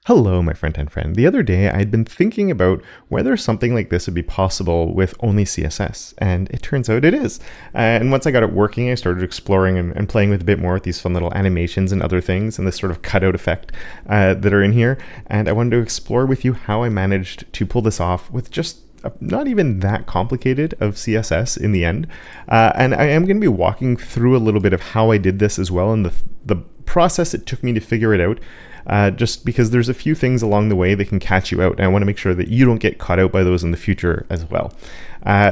Hello, my front-end friend. The other day, I'd been thinking about whether something like this would be possible with only CSS, and it turns out it is. And once I got it working, I started exploring and playing with a bit more with these fun little animations and other things, and this sort of cutout effect that are in here. And I wanted to explore with you how I managed to pull this off with just not even that complicated of CSS in the end. And I am going to be walking through a little bit of how I did this as well, and the process it took me to figure it out. Just because there's a few things along the way that can catch you out, and I want to make sure that you don't get caught out by those in the future as well.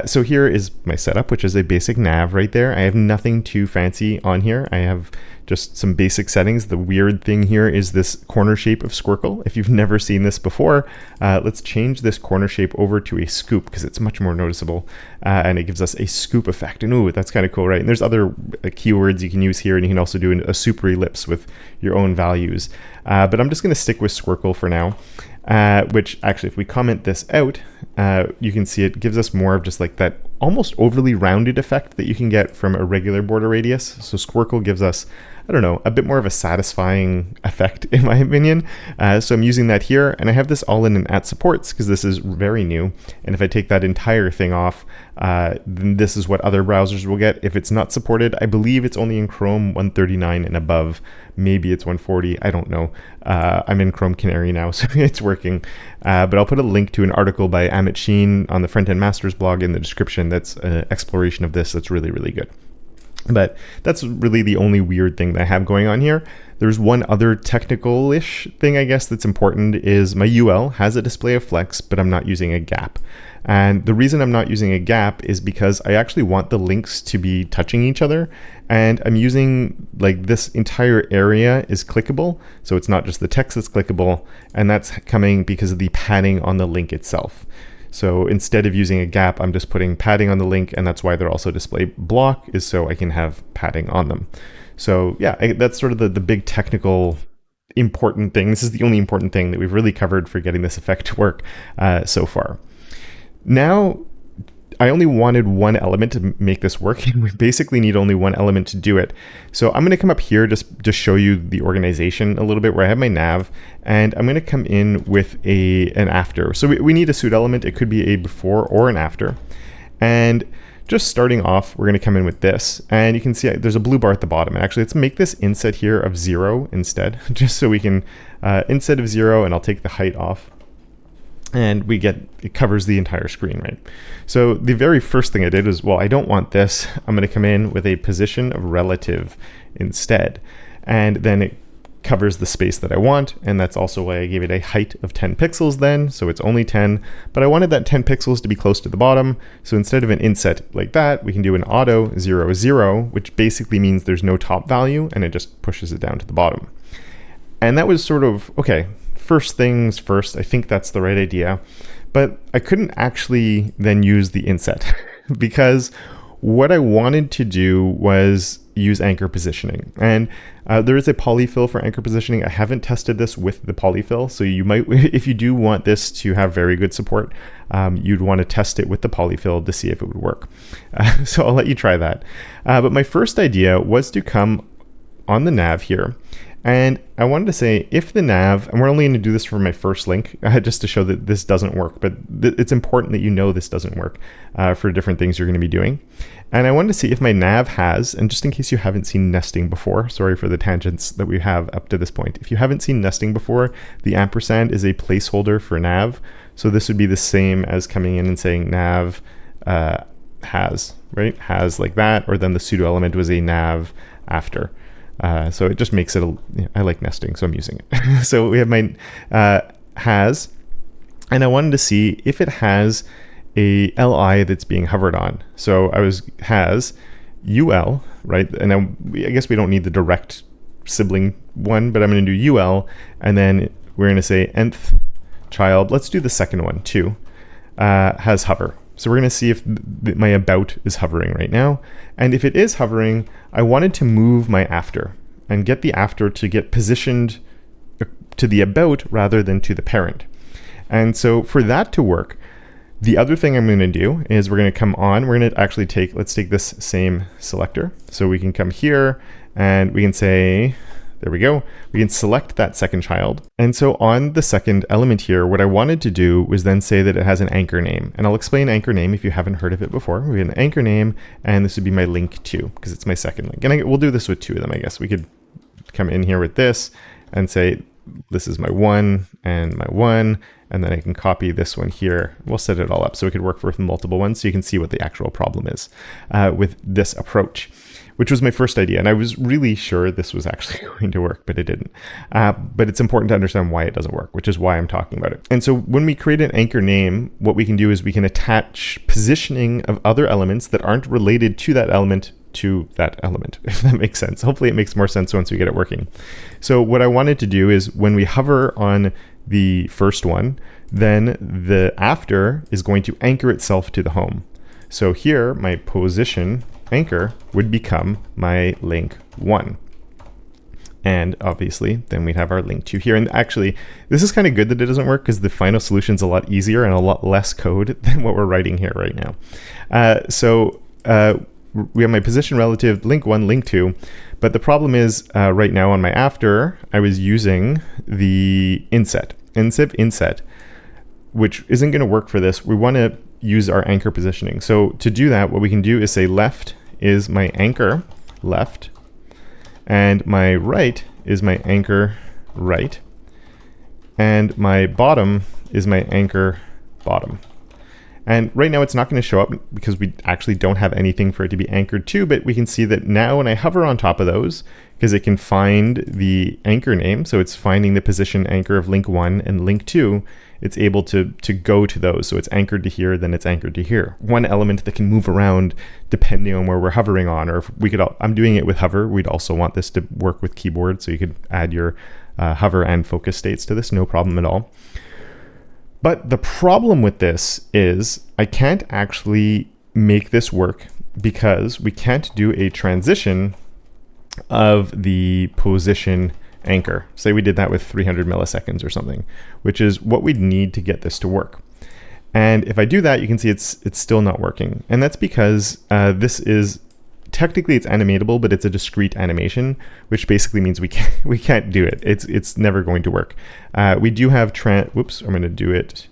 So here is my setup, which is a basic nav right there. I have nothing too fancy on here. I have just some basic settings. The weird thing here is this corner shape of Squircle. If you've never seen this before, let's change this corner shape over to a scoop because it's much more noticeable, and it gives us a scoop effect. And ooh, that's kind of cool, right? And there's other keywords you can use here, and you can also do a super ellipse with your own values. But I'm just going to stick with Squircle for now, which actually, if we comment this out, you can see it gives us more of just like that almost overly rounded effect that you can get from a regular border radius. So Squircle gives us, I don't know, a bit more of a satisfying effect in my opinion. So I'm using that here, and I have this all in @ supports because this is very new. And if I take that entire thing off, then this is what other browsers will get. If it's not supported, I believe it's only in Chrome 139 and above. Maybe it's 140, I don't know. I'm in Chrome Canary now, so it's working. But I'll put a link to an article by Amit Sheen on the Front End Masters blog in the description. That's an exploration of this that's really, really good. But that's really the only weird thing that I have going on here. There's one other technical-ish thing, I guess, that's important is my UL has a display of flex, but I'm not using a gap. And the reason I'm not using a gap is because I actually want the links to be touching each other. And I'm using, like, this entire area is clickable. So it's not just the text that's clickable. And that's coming because of the padding on the link itself. So instead of using a gap, I'm just putting padding on the link, and that's why they're also display block, is so I can have padding on them. So yeah, that's sort of the big technical important thing. This is the only important thing that we've really covered for getting this effect to work so far. Now, I only wanted one element to make this work, and we basically need only one element to do it. So I'm going to come up here just to show you the organization a little bit, where I have my nav, and I'm going to come in with an after. So we need a pseudo-element. It could be a before or an after. And just starting off, we're going to come in with this, and you can see there's a blue bar at the bottom. And actually, let's make this inset here of 0 instead, just so we can inset of 0, and I'll take the height off. And it covers the entire screen, right? So the very first thing I did was, well, I don't want this. I'm going to come in with a position of relative instead. And then it covers the space that I want. And that's also why I gave it a height of 10 pixels then. So it's only 10, but I wanted that 10 pixels to be close to the bottom. So instead of an inset like that, we can do an auto 0, 0, which basically means there's no top value, and it just pushes it down to the bottom. And that was sort of, okay, first things first, I think that's the right idea, but I couldn't actually then use the inset because what I wanted to do was use anchor positioning. And there is a polyfill for anchor positioning. I haven't tested this with the polyfill, so you might, if you do want this to have very good support, you'd want to test it with the polyfill to see if it would work. So I'll let you try that. But my first idea was to come on the nav here. And I wanted to say, if the nav, and we're only going to do this for my first link, just to show that this doesn't work, but it's important that you know this doesn't work for different things you're going to be doing. And I wanted to see if my nav has, and just in case you haven't seen nesting before, sorry for the tangents that we have up to this point. If you haven't seen nesting before, the ampersand is a placeholder for nav. So this would be the same as coming in and saying nav has, right? Has like that, or then the pseudo element was a nav after. So it just makes it, I like nesting, so I'm using it. So we have my has, and I wanted to see if it has a li that's being hovered on. So has ul, right? And I guess we don't need the direct sibling one, but I'm going to do ul, and then we're going to say nth child. Let's do the second one too, has hover. So we're going to see if my about is hovering right now. And if it is hovering, I wanted to move my after and get the after to get positioned to the about rather than to the parent. And so for that to work, the other thing I'm going to do is we're going to come on, we're going to actually let's take this same selector. So we can come here and we can say, There we go. We can select that second child. And so on the second element here, what I wanted to do was then say that it has an anchor name. And I'll explain anchor name if you haven't heard of it before. We have an anchor name, and this would be my link 2 because it's my second link. And we'll do this with 2 of them, I guess. We could come in here with this and say, this is my 1 and my 1, and then I can copy this one here. We'll set it all up so we could work with multiple ones so you can see what the actual problem is with this approach, which was my first idea. And I was really sure this was actually going to work, but it didn't. But it's important to understand why it doesn't work, which is why I'm talking about it. And so when we create an anchor name, what we can do is we can attach positioning of other elements that aren't related to that element, if that makes sense. Hopefully it makes more sense once we get it working. So what I wanted to do is when we hover on the first one, then the after is going to anchor itself to the home. So here, my position anchor would become my link 1. And obviously, then we'd have our link 2 here. And actually, this is kind of good that it doesn't work because the final solution is a lot easier and a lot less code than what we're writing here right now. We have my position relative, link 1, link 2. But the problem is right now on my after, I was using the inset, which isn't going to work for this. We want to use our anchor positioning. So to do that, what we can do is say left is my anchor left, and my right is my anchor right, and my bottom is my anchor bottom. And right now it's not going to show up because we actually don't have anything for it to be anchored to, but we can see that now when I hover on top of those, because it can find the anchor name, so it's finding the position anchor of link 1 and link 2, it's able to go to those. So it's anchored to here, then it's anchored to here. One element that can move around depending on where we're hovering on, or if we could, I'm doing it with hover, we'd also want this to work with keyboard, so you could add your hover and focus states to this, no problem at all. But the problem with this is I can't actually make this work because we can't do a transition of the position anchor. Say we did that with 300 milliseconds or something, which is what we'd need to get this to work. And if I do that, you can see it's still not working. And that's because this is technically it's animatable, but it's a discrete animation, which basically means we can't do it. It's never going to work. We do have I'm going to do it.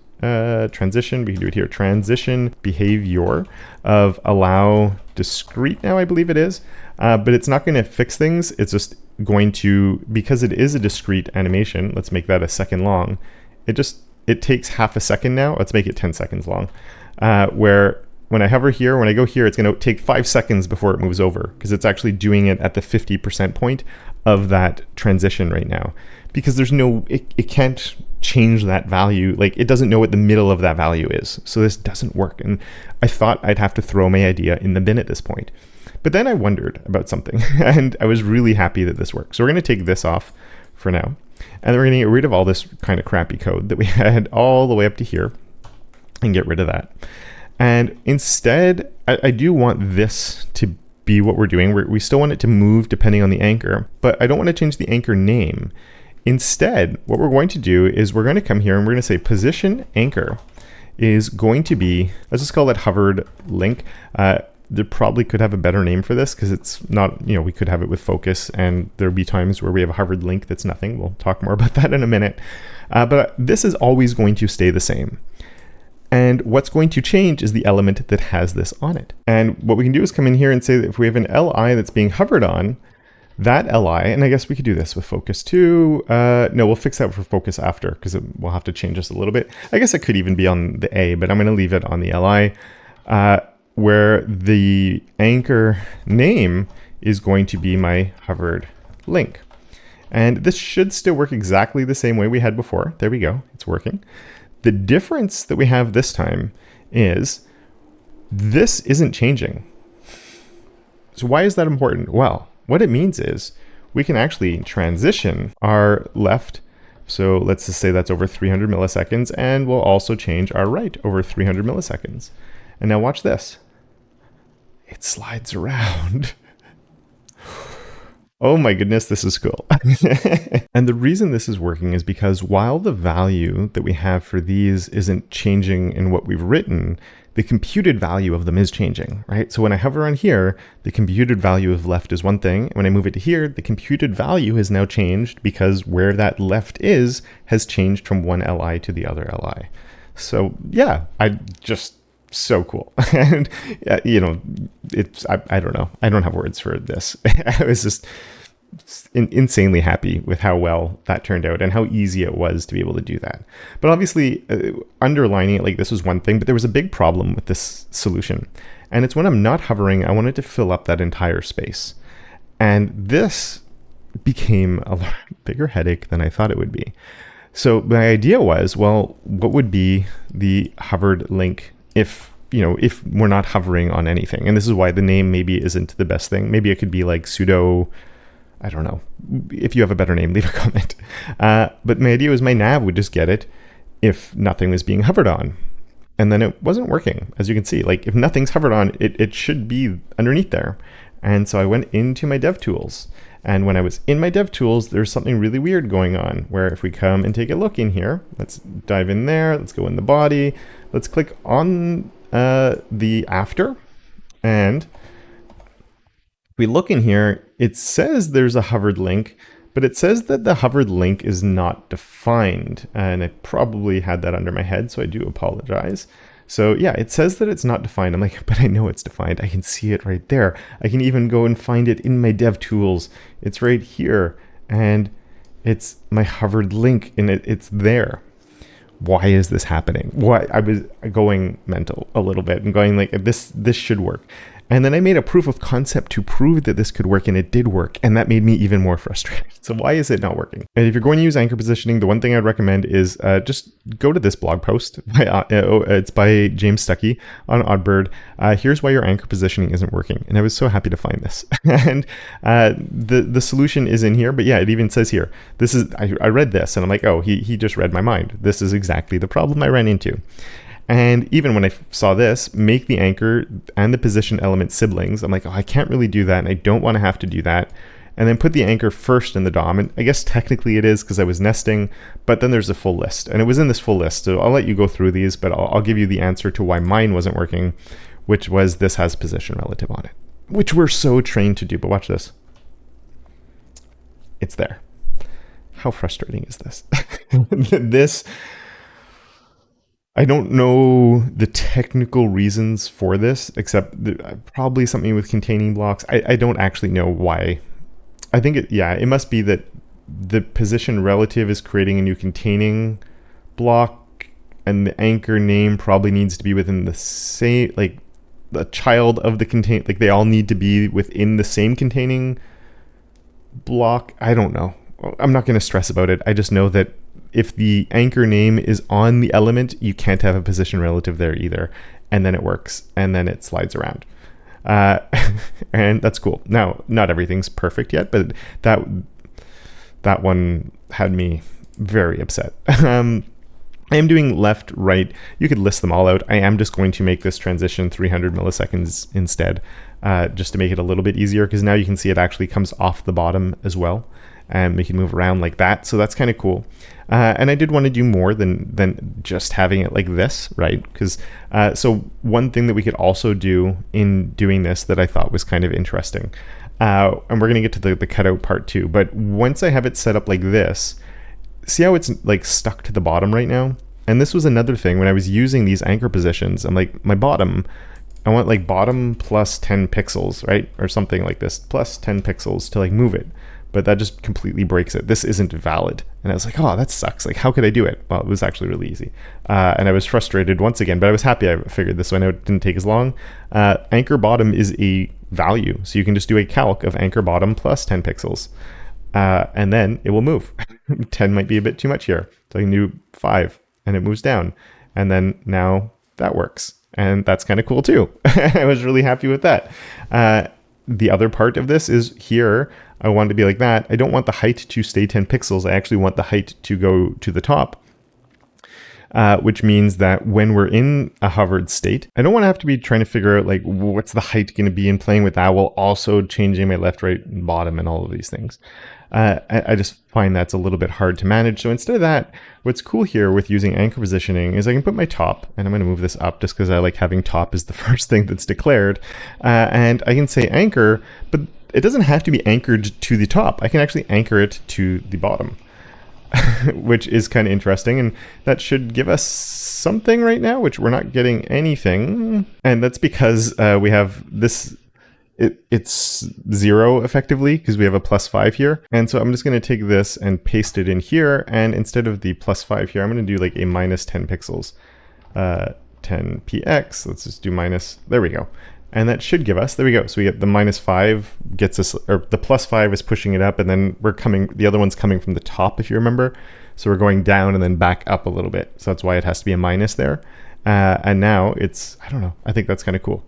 Transition. We can do it here. Transition behavior of allow discrete. Now I believe it is, but it's not going to fix things. It's just going to, because it is a discrete animation. Let's make that a second long. It takes half a second now. Let's make it 10 seconds long. Where when I hover here, when I go here, it's going to take 5 seconds before it moves over because it's actually doing it at the 50% point of that transition right now. Because there's it can't change that value. Like it doesn't know what the middle of that value is. So this doesn't work. And I thought I'd have to throw my idea in the bin at this point. But then I wondered about something and I was really happy that this worked. So we're going to take this off for now. And then we're going to get rid of all this kind of crappy code that we had all the way up to here and get rid of that. And instead, I do want this to be what we're doing. We still want it to move depending on the anchor, but I don't want to change the anchor name. Instead, what we're going to do is we're going to come here and we're going to say position anchor is going to be, let's just call it hovered link. There probably could have a better name for this because it's not, we could have it with focus and there'll be times where we have a hovered link that's nothing. We'll talk more about that in a minute. But this is always going to stay the same. And what's going to change is the element that has this on it. And what we can do is come in here and say that if we have an LI that's being hovered on, that LI, and I guess we could do this with focus too. No, we'll fix that for focus after because we'll have to change this a little bit. I guess it could even be on the A, but I'm going to leave it on the LI where the anchor name is going to be my hovered link. And this should still work exactly the same way we had before. There we go. It's working. The difference that we have this time is this isn't changing. So why is that important? Well, what it means is we can actually transition our left. So let's just say that's over 300 milliseconds, and we'll also change our right over 300 milliseconds. And now watch this. It slides around. Oh my goodness, this is cool. And the reason this is working is because while the value that we have for these isn't changing in what we've written, the computed value of them is changing, right? So when I hover on here, the computed value of left is one thing. When I move it to here, the computed value has now changed because where that left is has changed from one li to the other li. So yeah, so cool. And you know, I don't know. I don't have words for this. I was just insanely happy with how well that turned out and how easy it was to be able to do that. But obviously underlining it like this was one thing, but there was a big problem with this solution. And it's when I'm not hovering, I wanted to fill up that entire space. And this became a lot bigger headache than I thought it would be. So my idea was, well, what would be the hovered link if we're not hovering on anything? And this is why the name maybe isn't the best thing. Maybe it could be like pseudo, I don't know. If you have a better name, leave a comment. But my idea was my nav would just get it if nothing was being hovered on. And then it wasn't working. As you can see, like if nothing's hovered on, it should be underneath there. And so I went into my DevTools. And when I was in my DevTools, there's something really weird going on where if we come and take a look in here, let's dive in there. Let's go in the body. Let's click on the after. And we look in here, it says there's a hovered link, but it says that the hovered link is not defined. And I probably had that under my head, so I do apologize. So yeah, it says that it's not defined. I'm like, but I know it's defined. I can see it right there. I can even go and find it in my DevTools. It's right here. And it's my hovered link and it's there. Why is this happening? Why? I was going mental a little bit and going like, this should work. And then I made a proof of concept to prove that this could work, and it did work. And that made me even more frustrated. So why is it not working? And if you're going to use anchor positioning, the one thing I'd recommend is just go to this blog post. It's by James Stuckey on Oddbird. Here's why your anchor positioning isn't working. And I was so happy to find this. And the solution is in here. But yeah, it even says here, this is, I read this and I'm like, oh, he just read my mind. This is exactly the problem I ran into. And even when I saw this, make the anchor and the position element siblings, I'm like, oh, I can't really do that. And I don't want to have to do that. And then put the anchor first in the DOM. And I guess technically it is because I was nesting, but then there's a full list. And it was in this full list. So I'll let you go through these, but I'll give you the answer to why mine wasn't working, which was this has position relative on it, which we're so trained to do. But watch this. It's there. How frustrating is this? This... I don't know the technical reasons for this, except probably something with containing blocks. I don't actually know why. I think it must be that the position relative is creating a new containing block, and the anchor name probably needs to be within the same, like the child of the contain, like they all need to be within the same containing block. I don't know. I'm not going to stress about it. I just know that if the anchor name is on the element, you can't have a position relative there either. And then it works. And then it slides around. And that's cool. Now, not everything's perfect yet, but that one had me very upset. I am doing left, right. You could list them all out. I am just going to make this transition 300 milliseconds instead, just to make it a little bit easier, because now you can see it actually comes off the bottom as well. And we can move around like that. So that's kind of cool. And I did want to do more than just having it like this, right? Because so one thing that we could also do in doing this that I thought was kind of interesting, and we're going to get to the cutout part too, but once I have it set up like this, see how it's like stuck to the bottom right now? And this was another thing when I was using these anchor positions. I'm like, my bottom, I want like bottom plus 10 pixels, right? Or something like this, plus 10 pixels to like move it. But that just completely breaks it. This isn't valid. And I was like, oh, that sucks. Like, how could I do it? Well, it was actually really easy. And I was frustrated once again, but I was happy I figured this one out. It didn't take as long. Anchor bottom is a value. So you can just do a calc of anchor bottom plus 10 pixels. And then it will move. 10 might be a bit too much here. So I can do 5 and it moves down. And then now that works. And that's kind of cool too. I was really happy with that. The other part of this is here, I want it to be like that. I don't want the height to stay 10 pixels. I actually want the height to go to the top. which means that when we're in a hovered state, I don't want to have to be trying to figure out like what's the height going to be and playing with that while also changing my left, right, and bottom and all of these things. I just find that's a little bit hard to manage. So instead of that, what's cool here with using anchor positioning is I can put my top, and I'm going to move this up just because I like having top as the first thing that's declared. And I can say anchor, but it doesn't have to be anchored to the top. I can actually anchor it to the bottom, which is kind of interesting. And that should give us something right now, which we're not getting anything. And that's because we have this. It's 0 effectively because we have a +5 here. And so I'm just going to take this and paste it in here. And instead of the +5 here, I'm going to do like a -10 pixels, 10 px. Let's just do minus. There we go. And that should give us, there we go. So we get the -5 gets us, or the +5 is pushing it up. And then we're coming, the other one's coming from the top, if you remember. So we're going down and then back up a little bit. So that's why it has to be a minus there. And now it's, I don't know, I think that's kind of cool.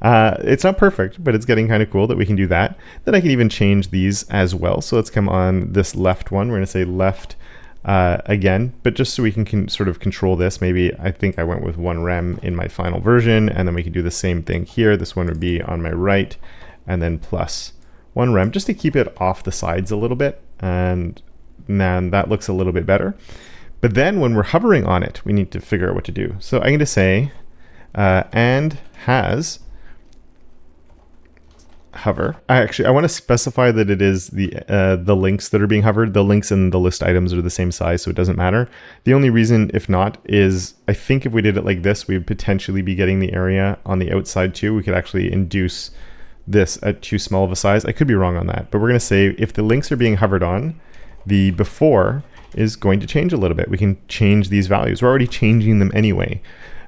It's not perfect, but it's getting kind of cool that we can do that. Then I can even change these as well. So let's come on this left one. We're going to say left again, but just so we can sort of control this, maybe I think I went with 1 rem in my final version, and then we can do the same thing here. This one would be on my right, and then +1 rem, just to keep it off the sides a little bit. And then that looks a little bit better. But then when we're hovering on it, we need to figure out what to do. So I'm going to say, and has hover. I want to specify that it is the links that are being hovered. The links and the list items are the same size, so it doesn't matter. The only reason, if not, is I think if we did it like this, we'd potentially be getting the area on the outside too. We could actually induce this at too small of a size. I could be wrong on that, but we're going to say if the links are being hovered on, the before is going to change a little bit. We can change these values. We're already changing them anyway,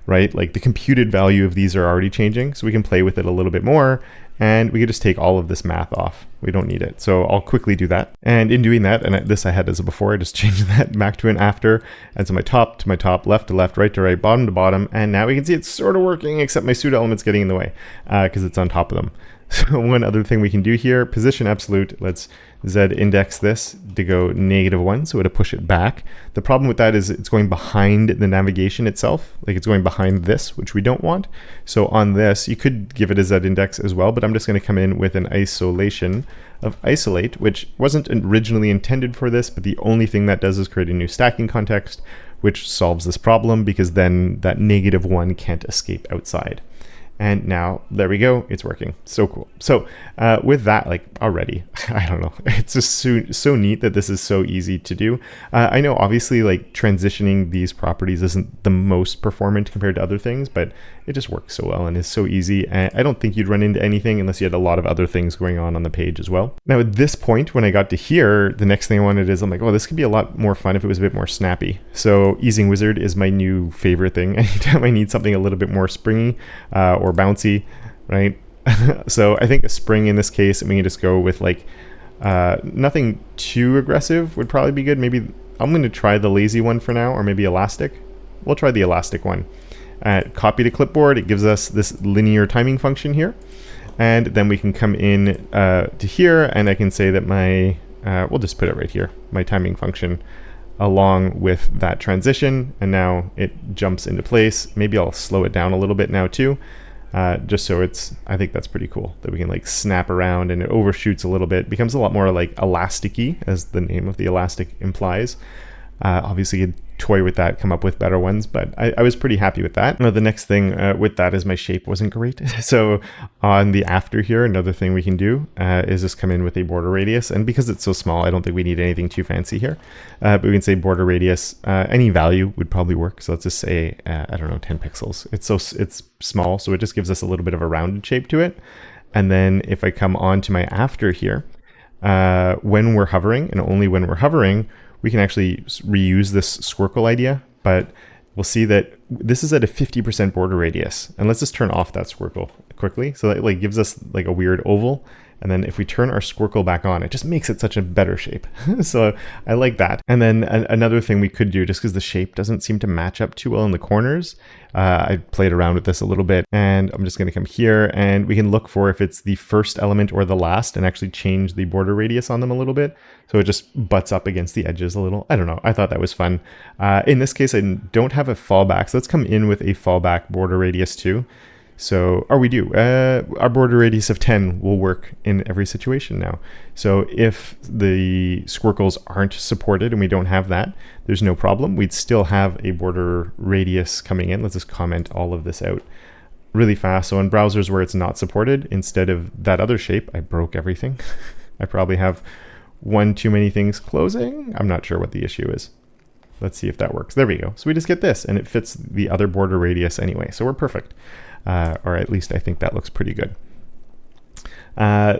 right? Like the computed value of these are already changing, so we can play with it a little bit more, and we could just take all of this math off. We don't need it. So I'll quickly do that. And in doing that, and this I had as a before, I just changed that back to an after. And so my top to my top, left to left, right to right, bottom to bottom. And now we can see it's sort of working, except my pseudo element's getting in the way because it's on top of them. So one other thing we can do here, position absolute, let's Z index this to go -1, so it'll push it back. The problem with that is it's going behind the navigation itself, like it's going behind this, which we don't want. So on this, you could give it a Z index as well, but I'm just going to come in with an isolation of isolate, which wasn't originally intended for this, but the only thing that does is create a new stacking context, which solves this problem because then that -1 can't escape outside. And now, there we go, it's working. So cool. So with that, like already, I don't know, it's just so neat that this is so easy to do. I know obviously like transitioning these properties isn't the most performant compared to other things, but it just works so well and is so easy. And I don't think you'd run into anything unless you had a lot of other things going on the page as well. Now at this point, when I got to here, the next thing I wanted is I'm like, oh, this could be a lot more fun if it was a bit more snappy. So easing wizard is my new favorite thing. Anytime I need something a little bit more springy or bouncy, right? So I think a spring in this case, and we can just go with like nothing too aggressive would probably be good. Maybe I'm going to try the lazy one for now, or maybe elastic. We'll try the elastic one. Copy to clipboard, it gives us this linear timing function here. And then we can come in to here, and I can say that my, we'll just put it right here, my timing function along with that transition. And now it jumps into place. Maybe I'll slow it down a little bit now too. Just so it's, I think that's pretty cool that we can like snap around and it overshoots a little bit, becomes a lot more like elasticy, as the name of the elastic implies. Obviously you'd toy with that, come up with better ones, but I was pretty happy with that. Now the next thing with that is my shape wasn't great. So on the after here, another thing we can do is just come in with a border radius, and because it's so small, I don't think we need anything too fancy here, but we can say border radius, any value would probably work. So let's just say, I don't know, 10 pixels. It's small, so it just gives us a little bit of a rounded shape to it. And then if I come on to my after here, when we're hovering, and only when we're hovering, we can actually reuse this squircle idea, but we'll see that this is at a 50% border radius. And let's just turn off that squircle quickly. So that like gives us like a weird oval. And then if we turn our squircle back on, it just makes it such a better shape. So I like that. And then another thing we could do, just because the shape doesn't seem to match up too well in the corners, I played around with this a little bit, and I'm just going to come here and we can look for if it's the first element or the last and actually change the border radius on them a little bit. So it just butts up against the edges a little. I don't know. I thought that was fun. In this case, I don't have a fallback. So let's come in with a fallback border radius too. So, or we do, our border radius of 10 will work in every situation now. So if the squircles aren't supported and we don't have that, there's no problem. We'd still have a border radius coming in. Let's just comment all of this out really fast. So in browsers where it's not supported, instead of that other shape, I broke everything. I probably have one too many things closing. I'm not sure what the issue is. Let's see if that works. There we go. So we just get this and it fits the other border radius anyway. So we're perfect. Or at least I think that looks pretty good.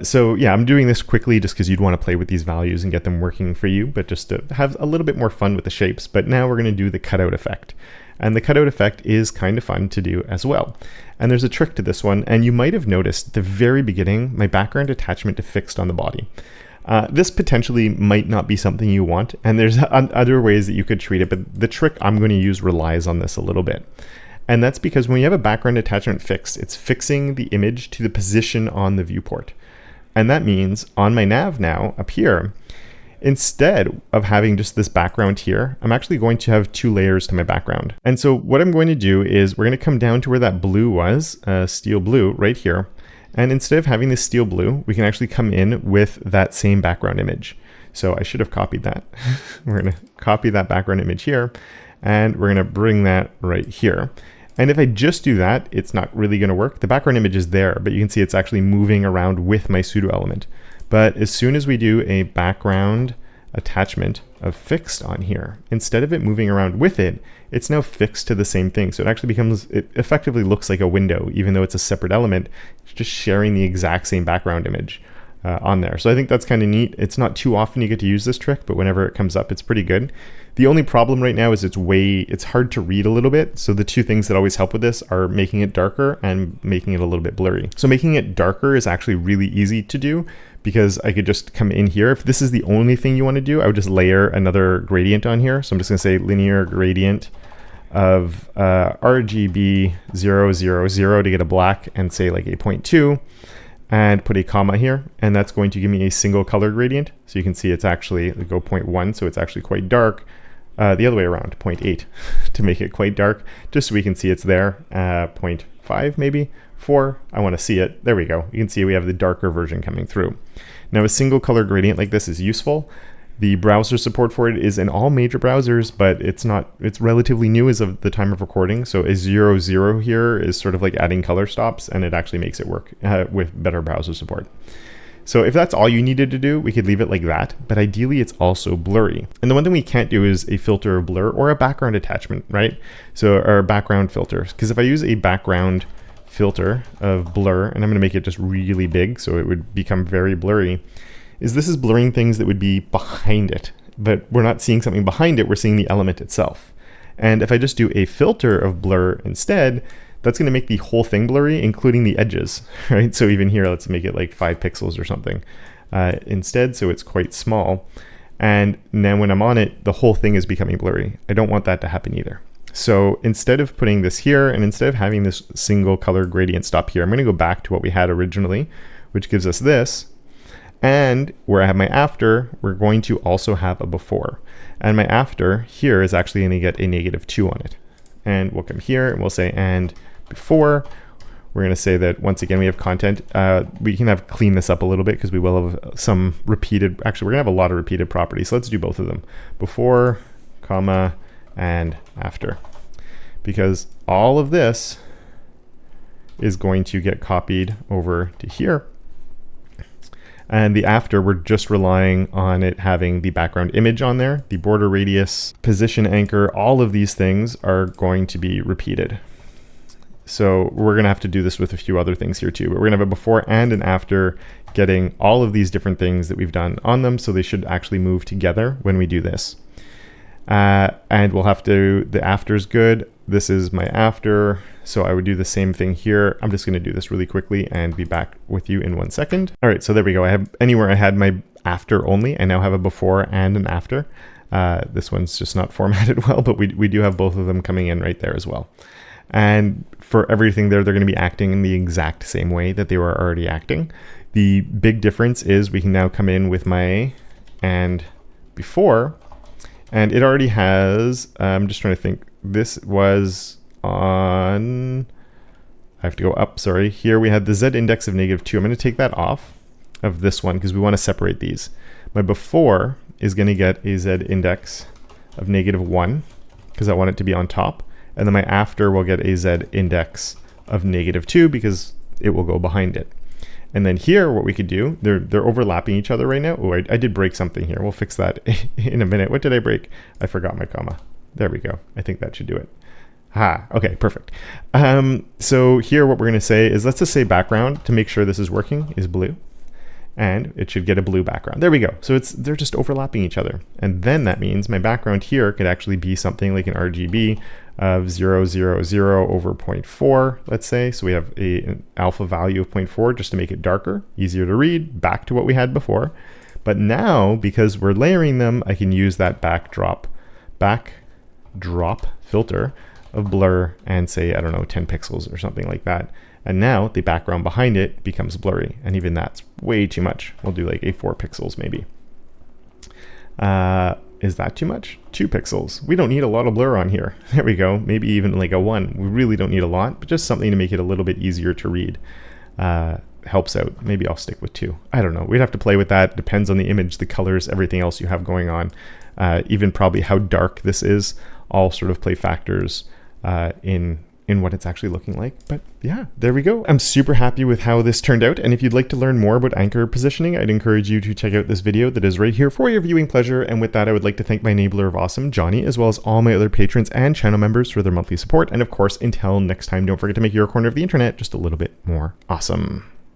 So yeah, I'm doing this quickly just because you'd want to play with these values and get them working for you, but just to have a little bit more fun with the shapes. But now we're going to do the cutout effect. And the cutout effect is kind of fun to do as well. And there's a trick to this one. And you might have noticed at the very beginning, my background attachment is fixed on the body. This potentially might not be something you want. And there's other ways that you could treat it. But the trick I'm going to use relies on this a little bit. And that's because when you have a background attachment fixed, it's fixing the image to the position on the viewport. And that means on my nav now up here, instead of having just this background here, I'm actually going to have two layers to my background. And so what I'm going to do is we're going to come down to where that blue was, steel blue right here. And instead of having this steel blue, we can actually come in with that same background image. So I should have copied that. We're going to copy that background image here, and we're going to bring that right here. And if I just do that, it's not really going to work. The background image is there, but you can see it's actually moving around with my pseudo element. But as soon as we do a background attachment of fixed on here, instead of it moving around with it, it's now fixed to the same thing. So it actually becomes, it effectively looks like a window, even though it's a separate element. It's just sharing the exact same background image on there. So I think that's kind of neat. It's not too often you get to use this trick, but whenever it comes up, it's pretty good. The only problem right now is it's hard to read a little bit. So the two things that always help with this are making it darker and making it a little bit blurry. So making it darker is actually really easy to do because I could just come in here. If this is the only thing you want to do, I would just layer another gradient on here. So I'm just going to say linear gradient of RGB 000 to get a black and say like a 0.2. And put a comma here, and that's going to give me a single color gradient. So you can see it's actually go 0.1, so it's actually quite dark. The other way around, 0.8 to make it quite dark, just so we can see it's there. 0.5 maybe, 4, I want to see it. There we go. You can see we have the darker version coming through. Now a single color gradient like this is useful. The browser support for it is in all major browsers, but it's relatively new as of the time of recording. So a 0 here is sort of like adding color stops, and it actually makes it work with better browser support. So if that's all you needed to do, we could leave it like that, but ideally it's also blurry. And the one thing we can't do is a filter of blur or a background attachment, right? So our background filter, because if I use a background filter of blur, and I'm gonna make it just really big so it would become very blurry, this is blurring things that would be behind it, but we're not seeing something behind it, we're seeing the element itself. And if I just do a filter of blur instead, that's going to make the whole thing blurry, including the edges, right? So even here, let's make it like 5 pixels or something instead, so it's quite small. And then when I'm on it, the whole thing is becoming blurry. I don't want that to happen either. So instead of putting this here, and instead of having this single color gradient stop here, I'm going to go back to what we had originally, which gives us this. And where I have my after, we're going to also have a before. And my after here is actually going to get a -2 on it. And we'll come here and we'll say, and before, we're going to say that once again, we have content. We can clean this up a little bit because we will have some repeated, actually, we're going to have a lot of repeated properties. So let's do both of them. Before, comma, and after. Because all of this is going to get copied over to here. And the after, we're just relying on it having the background image on there, the border radius, position anchor, all of these things are going to be repeated. So we're going to have to do this with a few other things here too, but we're going to have a before and an after getting all of these different things that we've done on them. So they should actually move together when we do this. And we'll have to, the after is good. This is my after. So I would do the same thing here. I'm just going to do this really quickly and be back with you in 1 second. All right, so there we go. I have anywhere I had my after only, I now have a before and an after. This one's just not formatted well, but we do have both of them coming in right there as well. And for everything there, they're going to be acting in the exact same way that they were already acting. The big difference is we can now come in with my and before, and it already has, I'm just trying to think, this was on, I have to go up, sorry. Here we had the Z index of -2. I'm going to take that off of this one because we want to separate these. My before is going to get a Z index of -1 because I want it to be on top. And then my after will get a Z index of -2 because it will go behind it. And then here, what we could do, they're overlapping each other right now. Oh, I did break something here. We'll fix that in a minute. What did I break? I forgot my comma. There we go. I think that should do it. Okay, perfect. So here what we're going to say is, let's just say background to make sure this is working is blue. And it should get a blue background. There we go. So they're just overlapping each other. And then that means my background here could actually be something like an RGB of 000 over 0.4, let's say. So we have an alpha value of 0.4 just to make it darker, easier to read, back to what we had before. But now, because we're layering them, I can use that backdrop filter of blur and say, I don't know, 10 pixels or something like that. And now the background behind it becomes blurry. And even that's way too much. We'll do like a 4 pixels maybe. Is that too much? 2 pixels. We don't need a lot of blur on here. There we go. Maybe even like a 1. We really don't need a lot, but just something to make it a little bit easier to read. Helps out. Maybe I'll stick with 2. I don't know. We'd have to play with that. Depends on the image, the colors, everything else you have going on. Even probably how dark this is. All sort of play factors in what it's actually looking like. But yeah, there we go. I'm super happy with how this turned out. And if you'd like to learn more about anchor positioning, I'd encourage you to check out this video that is right here for your viewing pleasure. And with that, I would like to thank my enabler of awesome, Johnny, as well as all my other patrons and channel members for their monthly support. And of course, until next time, don't forget to make your corner of the internet just a little bit more awesome.